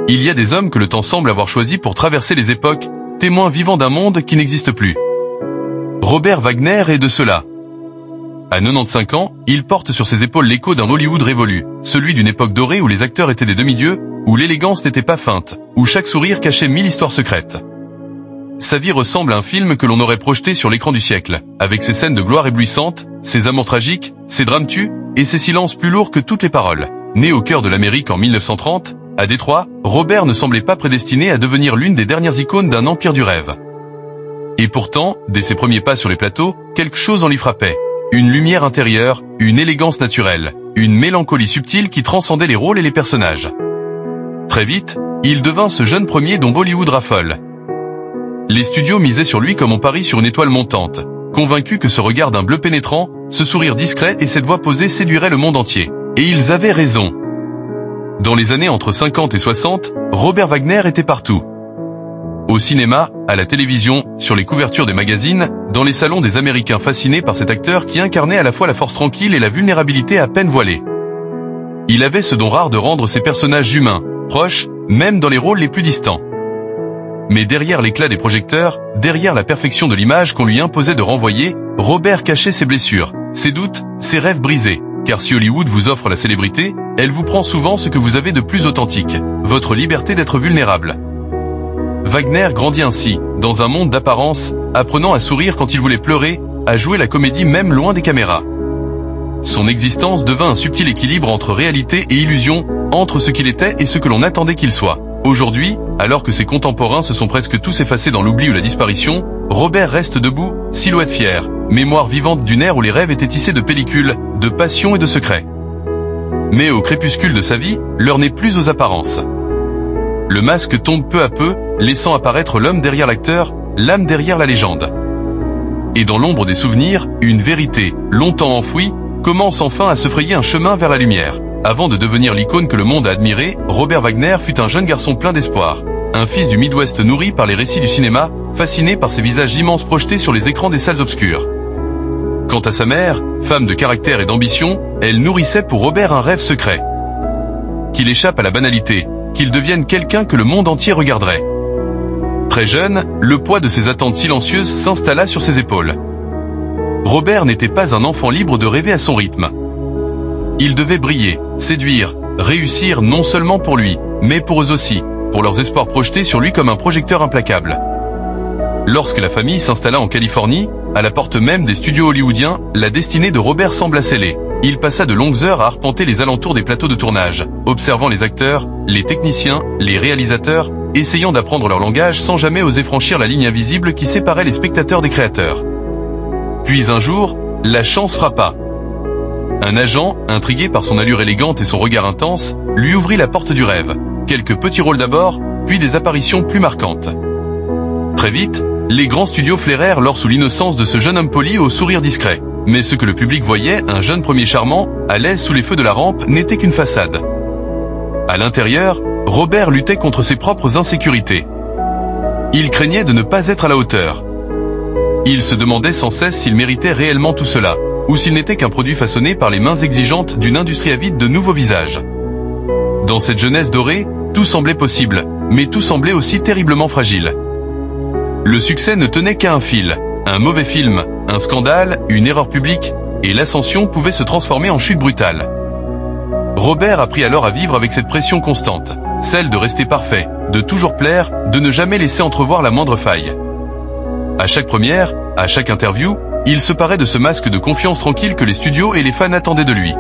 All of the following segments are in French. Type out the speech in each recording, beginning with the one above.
Il y a des hommes que le temps semble avoir choisis pour traverser les époques, témoins vivants d'un monde qui n'existe plus. Robert Wagner est de ceux-là. À 95 ans, il porte sur ses épaules l'écho d'un Hollywood révolu, celui d'une époque dorée où les acteurs étaient des demi-dieux, où l'élégance n'était pas feinte, où chaque sourire cachait 1000 histoires secrètes. Sa vie ressemble à un film que l'on aurait projeté sur l'écran du siècle, avec ses scènes de gloire éblouissantes, ses amours tragiques, ses drames tus, et ses silences plus lourds que toutes les paroles. Né au cœur de l'Amérique en 1930, à Détroit, Robert ne semblait pas prédestiné à devenir l'une des dernières icônes d'un empire du rêve. Et pourtant, dès ses premiers pas sur les plateaux, quelque chose en lui frappait. Une lumière intérieure, une élégance naturelle, une mélancolie subtile qui transcendait les rôles et les personnages. Très vite, il devint ce jeune premier dont Bollywood raffole. Les studios misaient sur lui comme on parie sur une étoile montante, convaincus que ce regard d'un bleu pénétrant, ce sourire discret et cette voix posée séduiraient le monde entier. Et ils avaient raison. Dans les années entre 50 et 60, Robert Wagner était partout. Au cinéma, à la télévision, sur les couvertures des magazines, dans les salons des Américains fascinés par cet acteur qui incarnait à la fois la force tranquille et la vulnérabilité à peine voilée. Il avait ce don rare de rendre ses personnages humains, proches, même dans les rôles les plus distants. Mais derrière l'éclat des projecteurs, derrière la perfection de l'image qu'on lui imposait de renvoyer, Robert cachait ses blessures, ses doutes, ses rêves brisés. Car si Hollywood vous offre la célébrité, elle vous prend souvent ce que vous avez de plus authentique, votre liberté d'être vulnérable. Wagner grandit ainsi, dans un monde d'apparence, apprenant à sourire quand il voulait pleurer, à jouer la comédie même loin des caméras. Son existence devint un subtil équilibre entre réalité et illusion, entre ce qu'il était et ce que l'on attendait qu'il soit. Aujourd'hui, alors que ses contemporains se sont presque tous effacés dans l'oubli ou la disparition, Robert reste debout, silhouette fière, mémoire vivante d'une ère où les rêves étaient tissés de pellicules, de passion et de secrets. Mais au crépuscule de sa vie, l'heure n'est plus aux apparences. Le masque tombe peu à peu, laissant apparaître l'homme derrière l'acteur, l'âme derrière la légende. Et dans l'ombre des souvenirs, une vérité, longtemps enfouie, commence enfin à se frayer un chemin vers la lumière. Avant de devenir l'icône que le monde a admirée, Robert Wagner fut un jeune garçon plein d'espoir. Un fils du Midwest nourri par les récits du cinéma, fasciné par ces visages immenses projetés sur les écrans des salles obscures. Quant à sa mère, femme de caractère et d'ambition, elle nourrissait pour Robert un rêve secret. Qu'il échappe à la banalité, qu'il devienne quelqu'un que le monde entier regarderait. Très jeune, le poids de ses attentes silencieuses s'installa sur ses épaules. Robert n'était pas un enfant libre de rêver à son rythme. Il devait briller, séduire, réussir non seulement pour lui, mais pour eux aussi, pour leurs espoirs projetés sur lui comme un projecteur implacable. Lorsque la famille s'installa en Californie, à la porte même des studios hollywoodiens, la destinée de Robert sembla scellée. Il passa de longues heures à arpenter les alentours des plateaux de tournage, observant les acteurs, les techniciens, les réalisateurs, essayant d'apprendre leur langage sans jamais oser franchir la ligne invisible qui séparait les spectateurs des créateurs. Puis un jour, la chance frappa. Un agent, intrigué par son allure élégante et son regard intense, lui ouvrit la porte du rêve. Quelques petits rôles d'abord, puis des apparitions plus marquantes. Très vite, les grands studios flairèrent l'or sous l'innocence de ce jeune homme poli au sourire discret. Mais ce que le public voyait, un jeune premier charmant, à l'aise sous les feux de la rampe, n'était qu'une façade. À l'intérieur, Robert luttait contre ses propres insécurités. Il craignait de ne pas être à la hauteur. Il se demandait sans cesse s'il méritait réellement tout cela, ou s'il n'était qu'un produit façonné par les mains exigeantes d'une industrie avide de nouveaux visages. Dans cette jeunesse dorée, tout semblait possible, mais tout semblait aussi terriblement fragile. Le succès ne tenait qu'à un fil, un mauvais film, un scandale, une erreur publique, et l'ascension pouvait se transformer en chute brutale. Robert apprit alors à vivre avec cette pression constante, celle de rester parfait, de toujours plaire, de ne jamais laisser entrevoir la moindre faille. À chaque première, à chaque interview, il se parait de ce masque de confiance tranquille que les studios et les fans attendaient de lui.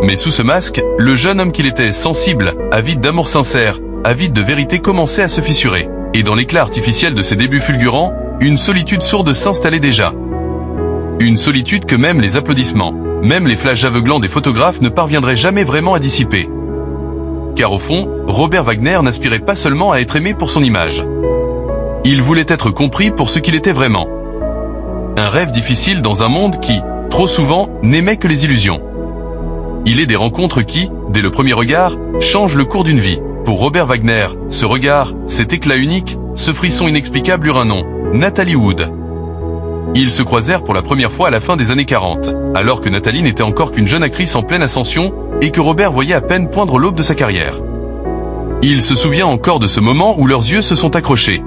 Mais sous ce masque, le jeune homme qu'il était, sensible, avide d'amour sincère, avide de vérité, commençait à se fissurer. Et dans l'éclat artificiel de ses débuts fulgurants, une solitude sourde s'installait déjà. Une solitude que même les applaudissements, même les flashs aveuglants des photographes ne parviendraient jamais vraiment à dissiper. Car au fond, Robert Wagner n'aspirait pas seulement à être aimé pour son image. Il voulait être compris pour ce qu'il était vraiment. Un rêve difficile dans un monde qui, trop souvent, n'aimait que les illusions. Il est des rencontres qui, dès le premier regard, changent le cours d'une vie. Pour Robert Wagner, ce regard, cet éclat unique, ce frisson inexplicable eurent un nom, Natalie Wood. Ils se croisèrent pour la première fois à la fin des années 40, alors que Natalie n'était encore qu'une jeune actrice en pleine ascension, et que Robert voyait à peine poindre l'aube de sa carrière. Il se souvient encore de ce moment où leurs yeux se sont accrochés.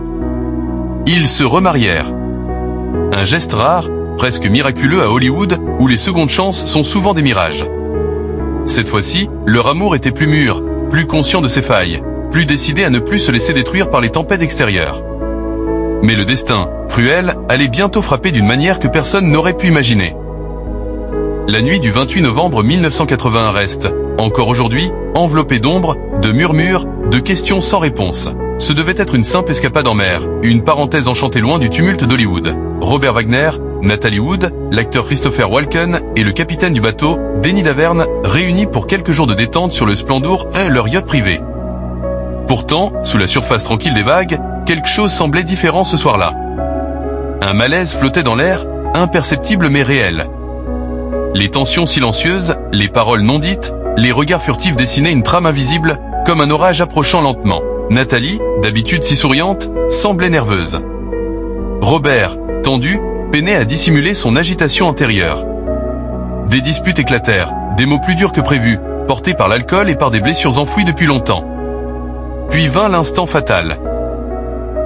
Ils se remarièrent. Un geste rare, presque miraculeux à Hollywood, où les secondes chances sont souvent des mirages. Cette fois-ci, leur amour était plus mûr, plus conscient de ses failles, plus décidé à ne plus se laisser détruire par les tempêtes extérieures. Mais le destin, cruel, allait bientôt frapper d'une manière que personne n'aurait pu imaginer. La nuit du 28 novembre 1981 reste, encore aujourd'hui, enveloppée d'ombres, de murmures, de questions sans réponse. Ce devait être une simple escapade en mer, une parenthèse enchantée loin du tumulte d'Hollywood. Robert Wagner, Natalie Wood, l'acteur Christopher Walken et le capitaine du bateau, Denny Davern, réunis pour quelques jours de détente sur le Splendour, leur yacht privé. Pourtant, sous la surface tranquille des vagues, quelque chose semblait différent ce soir-là. Un malaise flottait dans l'air, imperceptible mais réel. Les tensions silencieuses, les paroles non dites, les regards furtifs dessinaient une trame invisible, comme un orage approchant lentement. Nathalie, d'habitude si souriante, semblait nerveuse. Robert, tendu, peinait à dissimuler son agitation intérieure. Des disputes éclatèrent, des mots plus durs que prévu, portés par l'alcool et par des blessures enfouies depuis longtemps. Puis vint l'instant fatal.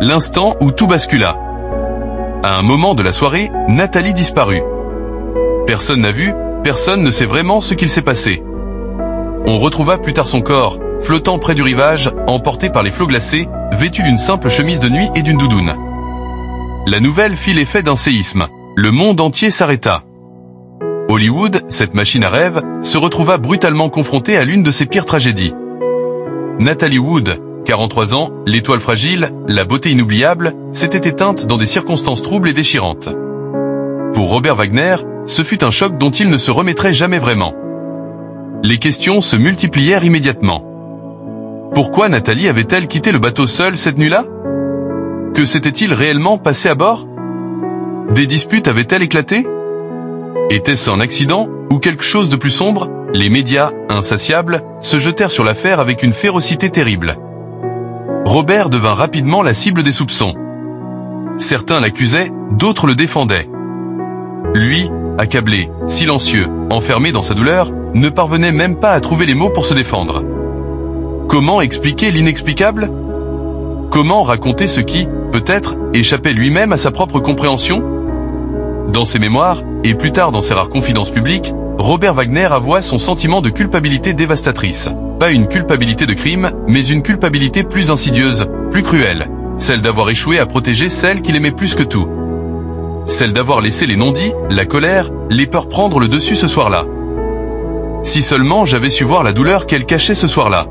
L'instant où tout bascula. À un moment de la soirée, Nathalie disparut. Personne n'a vu, personne ne sait vraiment ce qu'il s'est passé. On retrouva plus tard son corps, flottant près du rivage, emporté par les flots glacés, vêtu d'une simple chemise de nuit et d'une doudoune. La nouvelle fit l'effet d'un séisme. Le monde entier s'arrêta. Hollywood, cette machine à rêve, se retrouva brutalement confrontée à l'une de ses pires tragédies. Natalie Wood, 43 ans, l'étoile fragile, la beauté inoubliable, s'était éteinte dans des circonstances troubles et déchirantes. Pour Robert Wagner, ce fut un choc dont il ne se remettrait jamais vraiment. Les questions se multiplièrent immédiatement. Pourquoi Nathalie avait-elle quitté le bateau seule cette nuit-là? Que s'était-il réellement passé à bord? Des disputes avaient-elles éclaté? Était-ce un accident ou quelque chose de plus sombre? Les médias, insatiables, se jetèrent sur l'affaire avec une férocité terrible. Robert devint rapidement la cible des soupçons. Certains l'accusaient, d'autres le défendaient. Lui, accablé, silencieux, enfermé dans sa douleur, ne parvenait même pas à trouver les mots pour se défendre. Comment expliquer l'inexplicable? Comment raconter ce qui, peut-être, échappait lui-même à sa propre compréhension? Dans ses mémoires, et plus tard dans ses rares confidences publiques, Robert Wagner avoua son sentiment de culpabilité dévastatrice. Pas une culpabilité de crime, mais une culpabilité plus insidieuse, plus cruelle. Celle d'avoir échoué à protéger celle qu'il aimait plus que tout. Celle d'avoir laissé les non-dits, la colère, les peurs prendre le dessus ce soir-là. Si seulement j'avais su voir la douleur qu'elle cachait ce soir-là.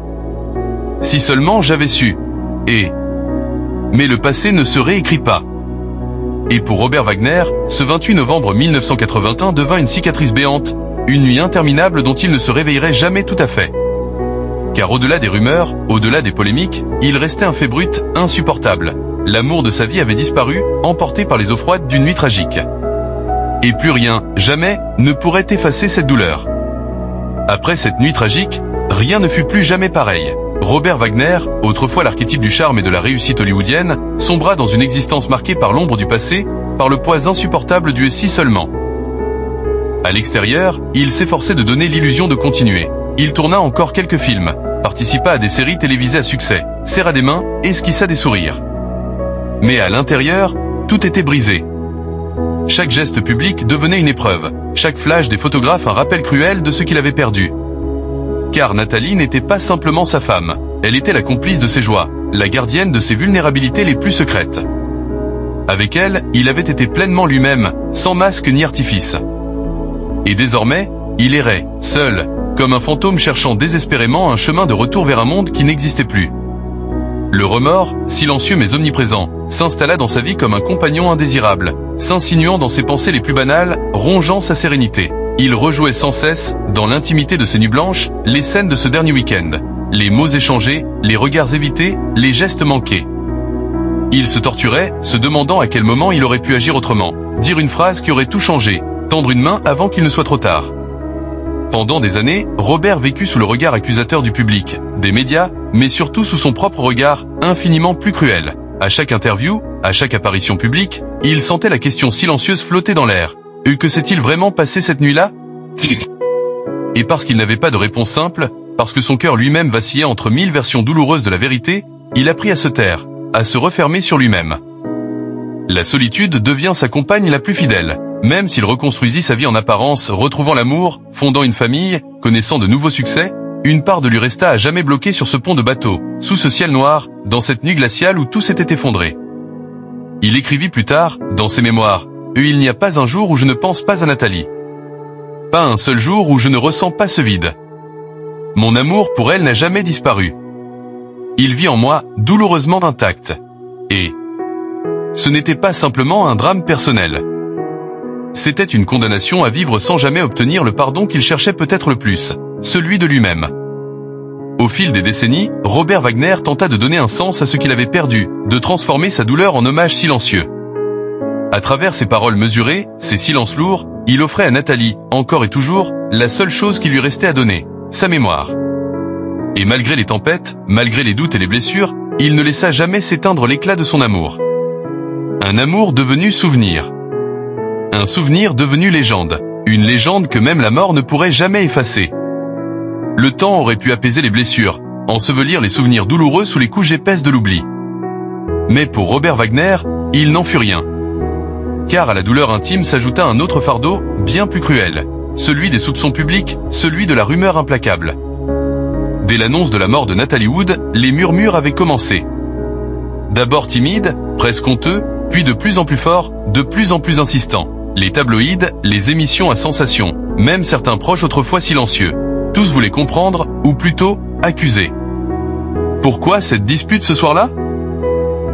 Si seulement j'avais su. Mais le passé ne se réécrit pas. Et pour Robert Wagner, ce 28 novembre 1981 devint une cicatrice béante, une nuit interminable dont il ne se réveillerait jamais tout à fait. Car au-delà des rumeurs, au-delà des polémiques, il restait un fait brut, insupportable. L'amour de sa vie avait disparu, emporté par les eaux froides d'une nuit tragique. Et plus rien, jamais, ne pourrait effacer cette douleur. Après cette nuit tragique, rien ne fut plus jamais pareil. Robert Wagner, autrefois l'archétype du charme et de la réussite hollywoodienne, sombra dans une existence marquée par l'ombre du passé, par le poids insupportable du si seulement. À l'extérieur, il s'efforçait de donner l'illusion de continuer. Il tourna encore quelques films, participa à des séries télévisées à succès, serra des mains, esquissa des sourires. Mais à l'intérieur, tout était brisé. Chaque geste public devenait une épreuve, chaque flash des photographes un rappel cruel de ce qu'il avait perdu. Car Nathalie n'était pas simplement sa femme, elle était la complice de ses joies, la gardienne de ses vulnérabilités les plus secrètes. Avec elle, il avait été pleinement lui-même, sans masque ni artifice. Et désormais, il errait, seul, comme un fantôme cherchant désespérément un chemin de retour vers un monde qui n'existait plus. Le remords, silencieux mais omniprésent, s'installa dans sa vie comme un compagnon indésirable, s'insinuant dans ses pensées les plus banales, rongeant sa sérénité. Il rejouait sans cesse, dans l'intimité de ses nuits blanches, les scènes de ce dernier week-end. Les mots échangés, les regards évités, les gestes manqués. Il se torturait, se demandant à quel moment il aurait pu agir autrement, dire une phrase qui aurait tout changé, tendre une main avant qu'il ne soit trop tard. Pendant des années, Robert vécut sous le regard accusateur du public, des médias, mais surtout sous son propre regard, infiniment plus cruel. À chaque interview, à chaque apparition publique, il sentait la question silencieuse flotter dans l'air. Que s'est-il vraiment passé cette nuit-là? Et parce qu'il n'avait pas de réponse simple, parce que son cœur lui-même vacillait entre 1000 versions douloureuses de la vérité, il apprit à se taire, à se refermer sur lui-même. La solitude devient sa compagne la plus fidèle, même s'il reconstruisit sa vie en apparence, retrouvant l'amour, fondant une famille, connaissant de nouveaux succès, une part de lui resta à jamais bloquée sur ce pont de bateau, sous ce ciel noir, dans cette nuit glaciale où tout s'était effondré. Il écrivit plus tard, dans ses mémoires, « Il n'y a pas un jour où je ne pense pas à Nathalie. Pas un seul jour où je ne ressens pas ce vide. Mon amour pour elle n'a jamais disparu. Il vit en moi, douloureusement intact. Et ce n'était pas simplement un drame personnel. C'était une condamnation à vivre sans jamais obtenir le pardon qu'il cherchait peut-être le plus, celui de lui-même. » Au fil des décennies, Robert Wagner tenta de donner un sens à ce qu'il avait perdu, de transformer sa douleur en hommage silencieux. À travers ses paroles mesurées, ses silences lourds, il offrait à Nathalie, encore et toujours, la seule chose qui lui restait à donner, sa mémoire. Et malgré les tempêtes, malgré les doutes et les blessures, il ne laissa jamais s'éteindre l'éclat de son amour. Un amour devenu souvenir. Un souvenir devenu légende. Une légende que même la mort ne pourrait jamais effacer. Le temps aurait pu apaiser les blessures, ensevelir les souvenirs douloureux sous les couches épaisses de l'oubli. Mais pour Robert Wagner, il n'en fut rien. Car à la douleur intime s'ajouta un autre fardeau, bien plus cruel. Celui des soupçons publics, celui de la rumeur implacable. Dès l'annonce de la mort de Natalie Wood, les murmures avaient commencé. D'abord timides, presque honteux, puis de plus en plus forts, de plus en plus insistants. Les tabloïds, les émissions à sensation, même certains proches autrefois silencieux. Tous voulaient comprendre, ou plutôt, accuser. Pourquoi cette dispute ce soir-là?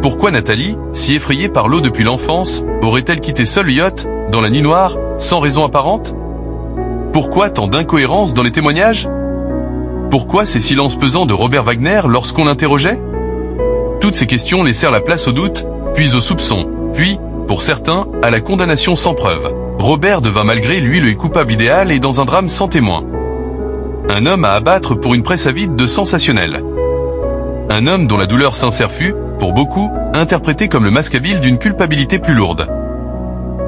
Pourquoi Nathalie, si effrayée par l'eau depuis l'enfance, aurait-elle quitté seule le yacht, dans la nuit noire, sans raison apparente? Pourquoi tant d'incohérences dans les témoignages? Pourquoi ces silences pesants de Robert Wagner lorsqu'on l'interrogeait? Toutes ces questions laissèrent la place au doute, puis au soupçon, puis, pour certains, à la condamnation sans preuve. Robert devint malgré lui le coupable idéal et dans un drame sans témoin. Un homme à abattre pour une presse avide de sensationnel. Un homme dont la douleur sincère fut, pour beaucoup, interprétée comme le masque habile d'une culpabilité plus lourde.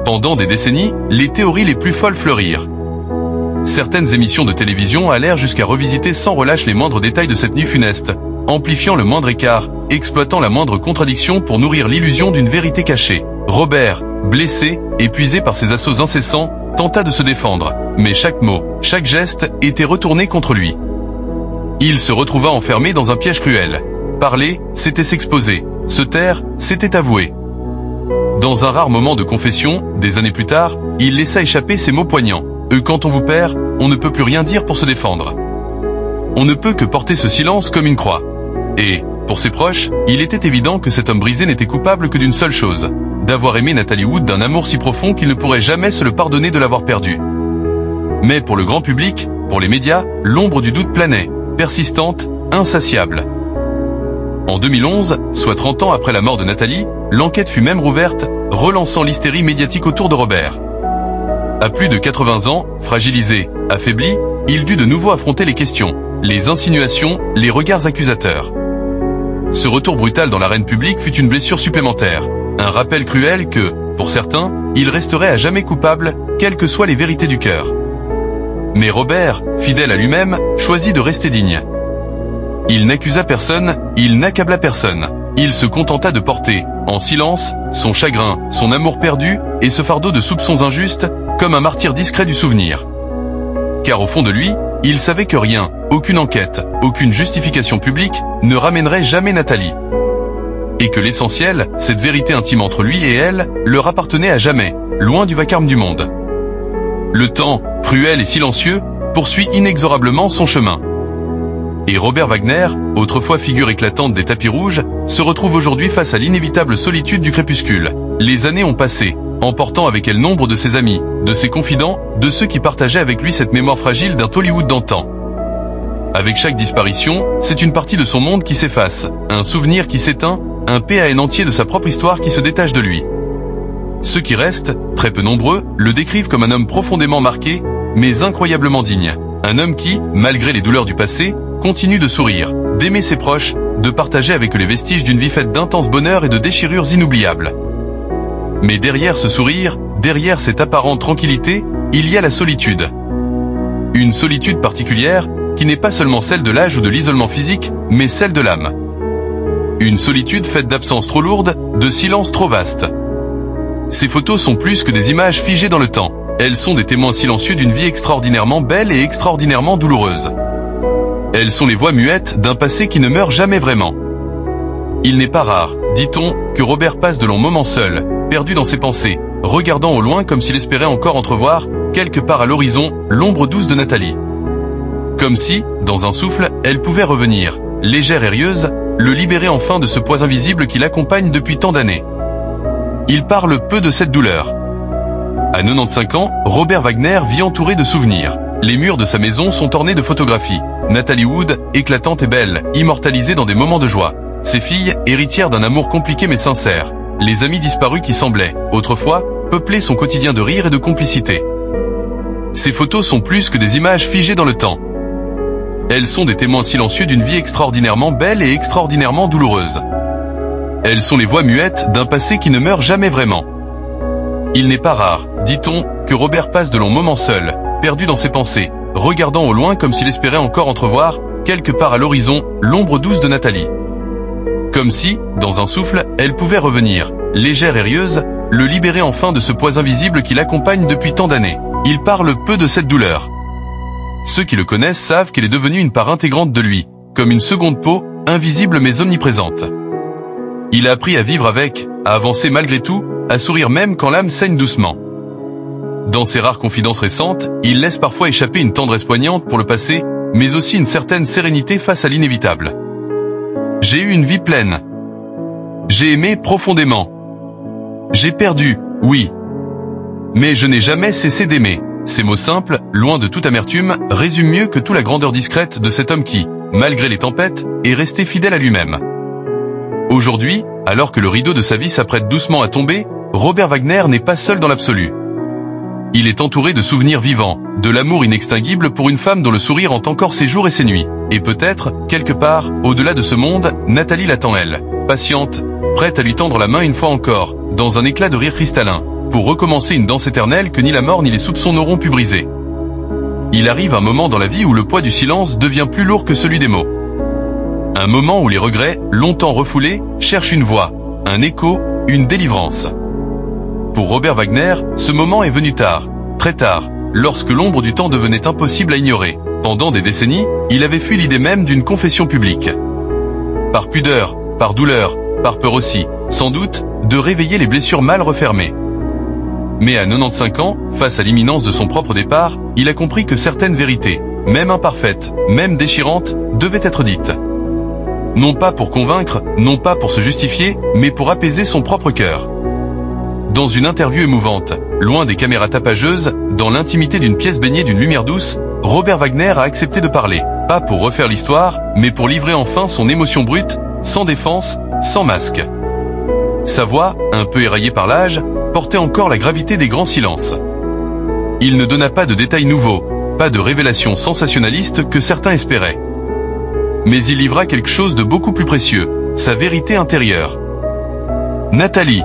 Pendant des décennies, les théories les plus folles fleurirent. Certaines émissions de télévision allèrent jusqu'à revisiter sans relâche les moindres détails de cette nuit funeste, amplifiant le moindre écart, exploitant la moindre contradiction pour nourrir l'illusion d'une vérité cachée. Robert, blessé, épuisé par ses assauts incessants, tenta de se défendre, mais chaque mot, chaque geste était retourné contre lui. Il se retrouva enfermé dans un piège cruel. Parler, c'était s'exposer. Se taire, c'était avouer. Dans un rare moment de confession, des années plus tard, il laissa échapper ces mots poignants. Quand on vous perd, on ne peut plus rien dire pour se défendre. On ne peut que porter ce silence comme une croix. Et, pour ses proches, il était évident que cet homme brisé n'était coupable que d'une seule chose, d'avoir aimé Natalie Wood d'un amour si profond qu'il ne pourrait jamais se le pardonner de l'avoir perdue. Mais pour le grand public, pour les médias, l'ombre du doute planait, persistante, insatiable. En 2011, soit 30 ans après la mort de Nathalie, l'enquête fut même rouverte, relançant l'hystérie médiatique autour de Robert. À plus de 80 ans, fragilisé, affaibli, il dut de nouveau affronter les questions, les insinuations, les regards accusateurs. Ce retour brutal dans l'arène publique fut une blessure supplémentaire, un rappel cruel que, pour certains, il resterait à jamais coupable, quelles que soient les vérités du cœur. Mais Robert, fidèle à lui-même, choisit de rester digne. Il n'accusa personne, il n'accabla personne. Il se contenta de porter, en silence, son chagrin, son amour perdu, et ce fardeau de soupçons injustes, comme un martyr discret du souvenir. Car au fond de lui, il savait que rien, aucune enquête, aucune justification publique, ne ramènerait jamais Nathalie. Et que l'essentiel, cette vérité intime entre lui et elle, leur appartenait à jamais, loin du vacarme du monde. Le temps, cruel et silencieux, poursuit inexorablement son chemin. Et Robert Wagner, autrefois figure éclatante des tapis rouges, se retrouve aujourd'hui face à l'inévitable solitude du crépuscule. Les années ont passé, emportant avec elles nombre de ses amis, de ses confidents, de ceux qui partageaient avec lui cette mémoire fragile d'un Tollywood d'antan. Avec chaque disparition, c'est une partie de son monde qui s'efface, un souvenir qui s'éteint, un PAN entier de sa propre histoire qui se détache de lui. Ceux qui restent, très peu nombreux, le décrivent comme un homme profondément marqué, mais incroyablement digne. Un homme qui, malgré les douleurs du passé, continue de sourire, d'aimer ses proches, de partager avec eux les vestiges d'une vie faite d'intense bonheur et de déchirures inoubliables. Mais derrière ce sourire, derrière cette apparente tranquillité, il y a la solitude. Une solitude particulière, qui n'est pas seulement celle de l'âge ou de l'isolement physique, mais celle de l'âme. Une solitude faite d'absences trop lourdes, de silences trop vastes. Ces photos sont plus que des images figées dans le temps. Elles sont des témoins silencieux d'une vie extraordinairement belle et extraordinairement douloureuse. Elles sont les voix muettes d'un passé qui ne meurt jamais vraiment. Il n'est pas rare, dit-on, que Robert passe de longs moments seul, perdu dans ses pensées, regardant au loin comme s'il espérait encore entrevoir, quelque part à l'horizon, l'ombre douce de Nathalie. Comme si, dans un souffle, elle pouvait revenir, légère et rieuse, le libérer enfin de ce poids invisible qui l'accompagne depuis tant d'années. Il parle peu de cette douleur. À 95 ans, Robert Wagner vit entouré de souvenirs. Les murs de sa maison sont ornés de photographies. Nathalie Wood, éclatante et belle, immortalisée dans des moments de joie. Ses filles, héritières d'un amour compliqué mais sincère. Les amis disparus qui semblaient, autrefois, peupler son quotidien de rire et de complicité. Ces photos sont plus que des images figées dans le temps. Elles sont des témoins silencieux d'une vie extraordinairement belle et extraordinairement douloureuse. Elles sont les voix muettes d'un passé qui ne meurt jamais vraiment. Il n'est pas rare, dit-on, que Robert passe de longs moments seul, perdu dans ses pensées, regardant au loin comme s'il espérait encore entrevoir, quelque part à l'horizon, l'ombre douce de Nathalie. Comme si, dans un souffle, elle pouvait revenir, légère et rieuse, le libérer enfin de ce poids invisible qui l'accompagne depuis tant d'années. Il parle peu de cette douleur. Ceux qui le connaissent savent qu'elle est devenue une part intégrante de lui, comme une seconde peau, invisible mais omniprésente. Il a appris à vivre avec, à avancer malgré tout, à sourire même quand l'âme saigne doucement. Dans ses rares confidences récentes, il laisse parfois échapper une tendresse poignante pour le passé, mais aussi une certaine sérénité face à l'inévitable. J'ai eu une vie pleine. J'ai aimé profondément. J'ai perdu, oui. Mais je n'ai jamais cessé d'aimer. Ces mots simples, loin de toute amertume, résument mieux que toute la grandeur discrète de cet homme qui, malgré les tempêtes, est resté fidèle à lui-même. Aujourd'hui, alors que le rideau de sa vie s'apprête doucement à tomber, Robert Wagner n'est pas seul dans l'absolu. Il est entouré de souvenirs vivants, de l'amour inextinguible pour une femme dont le sourire hante encore ses jours et ses nuits. Et peut-être, quelque part, au-delà de ce monde, Nathalie l'attend elle, patiente, prête à lui tendre la main une fois encore, dans un éclat de rire cristallin, pour recommencer une danse éternelle que ni la mort ni les soupçons n'auront pu briser. Il arrive un moment dans la vie où le poids du silence devient plus lourd que celui des mots. Un moment où les regrets, longtemps refoulés, cherchent une voix, un écho, une délivrance. Pour Robert Wagner, ce moment est venu tard, très tard, lorsque l'ombre du temps devenait impossible à ignorer. Pendant des décennies, il avait fui l'idée même d'une confession publique. Par pudeur, par douleur, par peur aussi, sans doute, de réveiller les blessures mal refermées. Mais à 95 ans, face à l'imminence de son propre départ, il a compris que certaines vérités, même imparfaites, même déchirantes, devaient être dites. Non pas pour convaincre, non pas pour se justifier, mais pour apaiser son propre cœur. Dans une interview émouvante, loin des caméras tapageuses, dans l'intimité d'une pièce baignée d'une lumière douce, Robert Wagner a accepté de parler, pas pour refaire l'histoire, mais pour livrer enfin son émotion brute, sans défense, sans masque. Sa voix, un peu éraillée par l'âge, portait encore la gravité des grands silences. Il ne donna pas de détails nouveaux, pas de révélations sensationnalistes que certains espéraient. Mais il livra quelque chose de beaucoup plus précieux, sa vérité intérieure. Nathalie.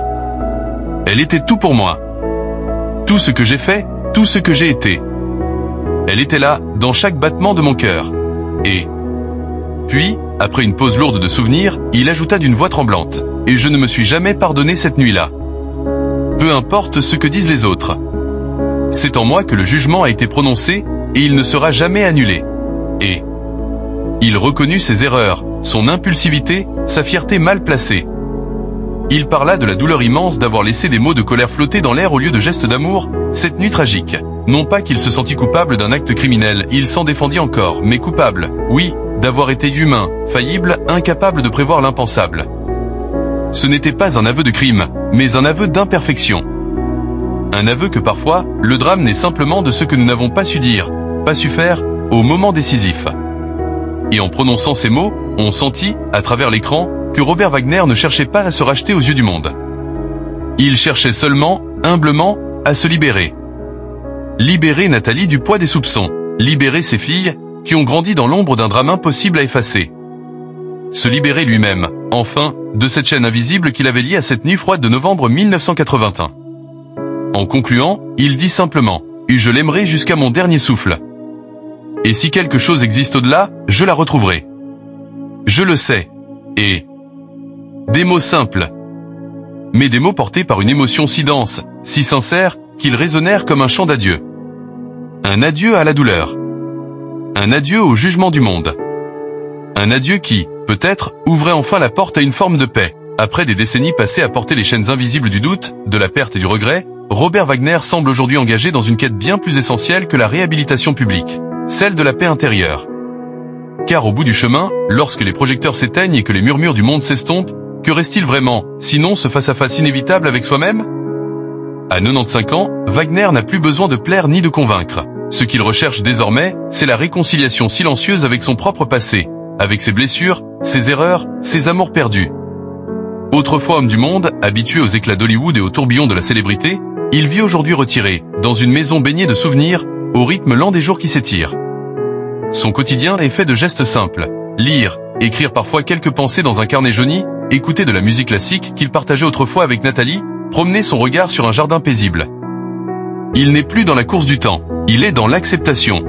Elle était tout pour moi. Tout ce que j'ai fait, tout ce que j'ai été. Elle était là, dans chaque battement de mon cœur. Et... Puis, après une pause lourde de souvenirs, il ajouta d'une voix tremblante. Et je ne me suis jamais pardonné cette nuit-là. Peu importe ce que disent les autres. C'est en moi que le jugement a été prononcé, et il ne sera jamais annulé. Et... Il reconnut ses erreurs, son impulsivité, sa fierté mal placée. Il parla de la douleur immense d'avoir laissé des mots de colère flotter dans l'air au lieu de gestes d'amour, cette nuit tragique. Non pas qu'il se sentit coupable d'un acte criminel, il s'en défendit encore, mais coupable, oui, d'avoir été humain, faillible, incapable de prévoir l'impensable. Ce n'était pas un aveu de crime, mais un aveu d'imperfection. Un aveu que parfois, le drame n'est simplement de ce que nous n'avons pas su dire, pas su faire, au moment décisif. Et en prononçant ces mots, on sentit, à travers l'écran, que Robert Wagner ne cherchait pas à se racheter aux yeux du monde. Il cherchait seulement, humblement, à se libérer. Libérer Nathalie du poids des soupçons, libérer ses filles, qui ont grandi dans l'ombre d'un drame impossible à effacer. Se libérer lui-même, enfin, de cette chaîne invisible qu'il avait liée à cette nuit froide de novembre 1981. En concluant, il dit simplement « Je l'aimerai jusqu'à mon dernier souffle ». Et si quelque chose existe au-delà, je la retrouverai. Je le sais. Et... Des mots simples. Mais des mots portés par une émotion si dense, si sincère, qu'ils résonnèrent comme un chant d'adieu. Un adieu à la douleur. Un adieu au jugement du monde. Un adieu qui, peut-être, ouvrait enfin la porte à une forme de paix. Après des décennies passées à porter les chaînes invisibles du doute, de la perte et du regret, Robert Wagner semble aujourd'hui engagé dans une quête bien plus essentielle que la réhabilitation publique, celle de la paix intérieure. Car au bout du chemin, lorsque les projecteurs s'éteignent et que les murmures du monde s'estompent, que reste-t-il vraiment, sinon ce face-à-face inévitable avec soi-même? À 95 ans, Wagner n'a plus besoin de plaire ni de convaincre. Ce qu'il recherche désormais, c'est la réconciliation silencieuse avec son propre passé, avec ses blessures, ses erreurs, ses amours perdus. Autrefois homme du monde, habitué aux éclats d'Hollywood et aux tourbillons de la célébrité, il vit aujourd'hui retiré, dans une maison baignée de souvenirs, au rythme lent des jours qui s'étirent. Son quotidien est fait de gestes simples. Lire, écrire parfois quelques pensées dans un carnet jauni, écouter de la musique classique qu'il partageait autrefois avec Nathalie, promener son regard sur un jardin paisible. Il n'est plus dans la course du temps, il est dans l'acceptation.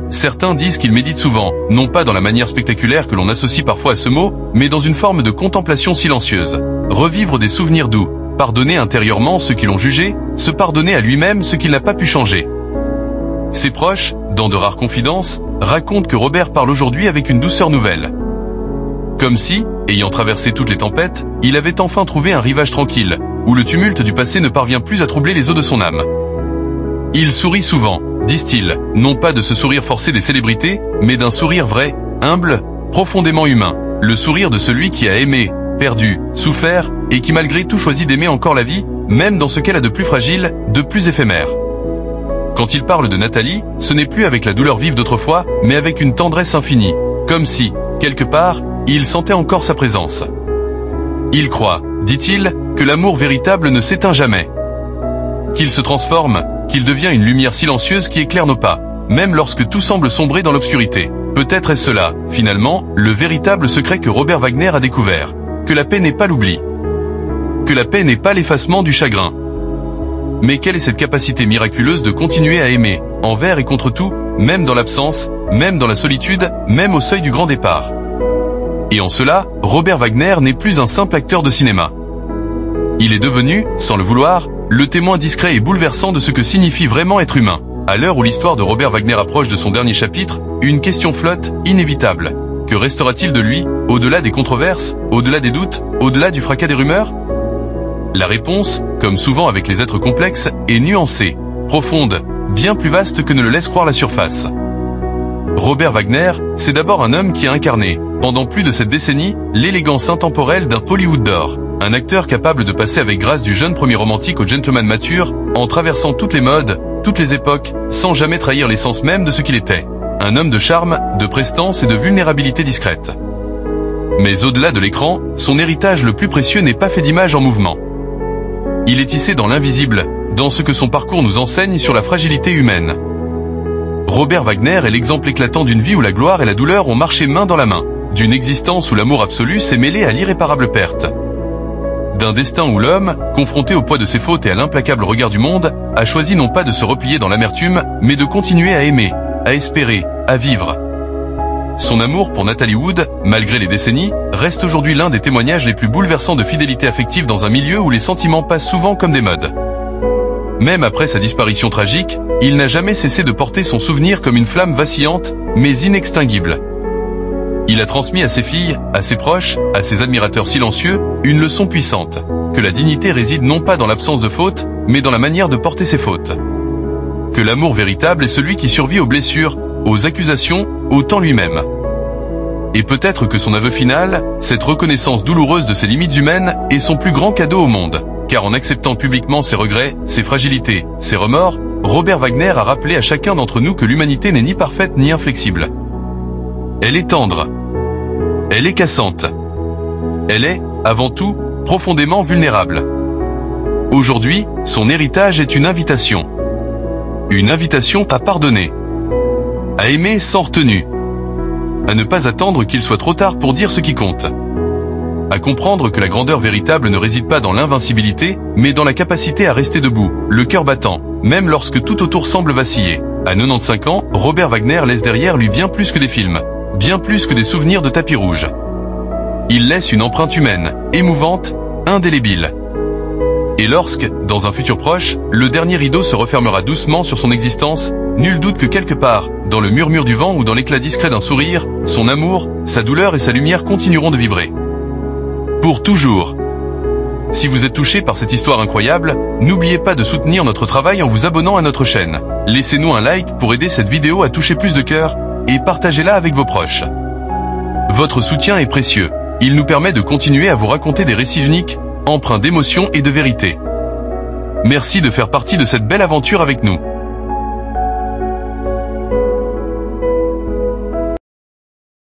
Certains disent qu'il médite souvent, non pas dans la manière spectaculaire que l'on associe parfois à ce mot, mais dans une forme de contemplation silencieuse. Revivre des souvenirs doux, pardonner intérieurement ceux qui l'ont jugé, se pardonner à lui-même ce qu'il n'a pas pu changer. Ses proches, dans de rares confidences, racontent que Robert parle aujourd'hui avec une douceur nouvelle. Comme si, ayant traversé toutes les tempêtes, il avait enfin trouvé un rivage tranquille, où le tumulte du passé ne parvient plus à troubler les eaux de son âme. Il sourit souvent, disent-ils, non pas de ce sourire forcé des célébrités, mais d'un sourire vrai, humble, profondément humain, le sourire de celui qui a aimé, perdu, souffert, et qui malgré tout choisit d'aimer encore la vie, même dans ce qu'elle a de plus fragile, de plus éphémère. Quand il parle de Nathalie, ce n'est plus avec la douleur vive d'autrefois, mais avec une tendresse infinie, comme si, quelque part, il sentait encore sa présence. Il croit, dit-il, que l'amour véritable ne s'éteint jamais. Qu'il se transforme, qu'il devient une lumière silencieuse qui éclaire nos pas, même lorsque tout semble sombrer dans l'obscurité. Peut-être est-ce cela, finalement, le véritable secret que Robert Wagner a découvert. Que la paix n'est pas l'oubli. Que la paix n'est pas l'effacement du chagrin. Mais quelle est cette capacité miraculeuse de continuer à aimer, envers et contre tout, même dans l'absence, même dans la solitude, même au seuil du grand départ. Et en cela, Robert Wagner n'est plus un simple acteur de cinéma. Il est devenu, sans le vouloir, le témoin discret et bouleversant de ce que signifie vraiment être humain. À l'heure où l'histoire de Robert Wagner approche de son dernier chapitre, une question flotte, inévitable. Que restera-t-il de lui, au-delà des controverses, au-delà des doutes, au-delà du fracas des rumeurs? La réponse, comme souvent avec les êtres complexes, est nuancée, profonde, bien plus vaste que ne le laisse croire la surface. Robert Wagner, c'est d'abord un homme qui a incarné, pendant plus de cette décennie, l'élégance intemporelle d'un Hollywood d'or. Un acteur capable de passer avec grâce du jeune premier romantique au gentleman mature, en traversant toutes les modes, toutes les époques, sans jamais trahir l'essence même de ce qu'il était. Un homme de charme, de prestance et de vulnérabilité discrète. Mais au-delà de l'écran, son héritage le plus précieux n'est pas fait d'images en mouvement. Il est tissé dans l'invisible, dans ce que son parcours nous enseigne sur la fragilité humaine. Robert Wagner est l'exemple éclatant d'une vie où la gloire et la douleur ont marché main dans la main, d'une existence où l'amour absolu s'est mêlé à l'irréparable perte. D'un destin où l'homme, confronté au poids de ses fautes et à l'implacable regard du monde, a choisi non pas de se replier dans l'amertume, mais de continuer à aimer, à espérer, à vivre. Son amour pour Nathalie Wood, malgré les décennies, reste aujourd'hui l'un des témoignages les plus bouleversants de fidélité affective dans un milieu où les sentiments passent souvent comme des modes. Même après sa disparition tragique, il n'a jamais cessé de porter son souvenir comme une flamme vacillante, mais inextinguible. Il a transmis à ses filles, à ses proches, à ses admirateurs silencieux, une leçon puissante, que la dignité réside non pas dans l'absence de faute, mais dans la manière de porter ses fautes. Que l'amour véritable est celui qui survit aux blessures, aux accusations, au temps lui-même. Et peut-être que son aveu final, cette reconnaissance douloureuse de ses limites humaines, est son plus grand cadeau au monde. Car en acceptant publiquement ses regrets, ses fragilités, ses remords, Robert Wagner a rappelé à chacun d'entre nous que l'humanité n'est ni parfaite ni inflexible. Elle est tendre. Elle est cassante. Elle est, avant tout, profondément vulnérable. Aujourd'hui, son héritage est une invitation. Une invitation à pardonner. À aimer sans retenue. À ne pas attendre qu'il soit trop tard pour dire ce qui compte. À comprendre que la grandeur véritable ne réside pas dans l'invincibilité, mais dans la capacité à rester debout, le cœur battant, même lorsque tout autour semble vaciller. À 95 ans, Robert Wagner laisse derrière lui bien plus que des films, bien plus que des souvenirs de tapis rouge. Il laisse une empreinte humaine, émouvante, indélébile. Et lorsque, dans un futur proche, le dernier rideau se refermera doucement sur son existence, nul doute que quelque part, dans le murmure du vent ou dans l'éclat discret d'un sourire, son amour, sa douleur et sa lumière continueront de vibrer. Pour toujours. Si vous êtes touché par cette histoire incroyable, n'oubliez pas de soutenir notre travail en vous abonnant à notre chaîne. Laissez-nous un like pour aider cette vidéo à toucher plus de cœurs et partagez-la avec vos proches. Votre soutien est précieux. Il nous permet de continuer à vous raconter des récits uniques, empreints d'émotion et de vérité. Merci de faire partie de cette belle aventure avec nous.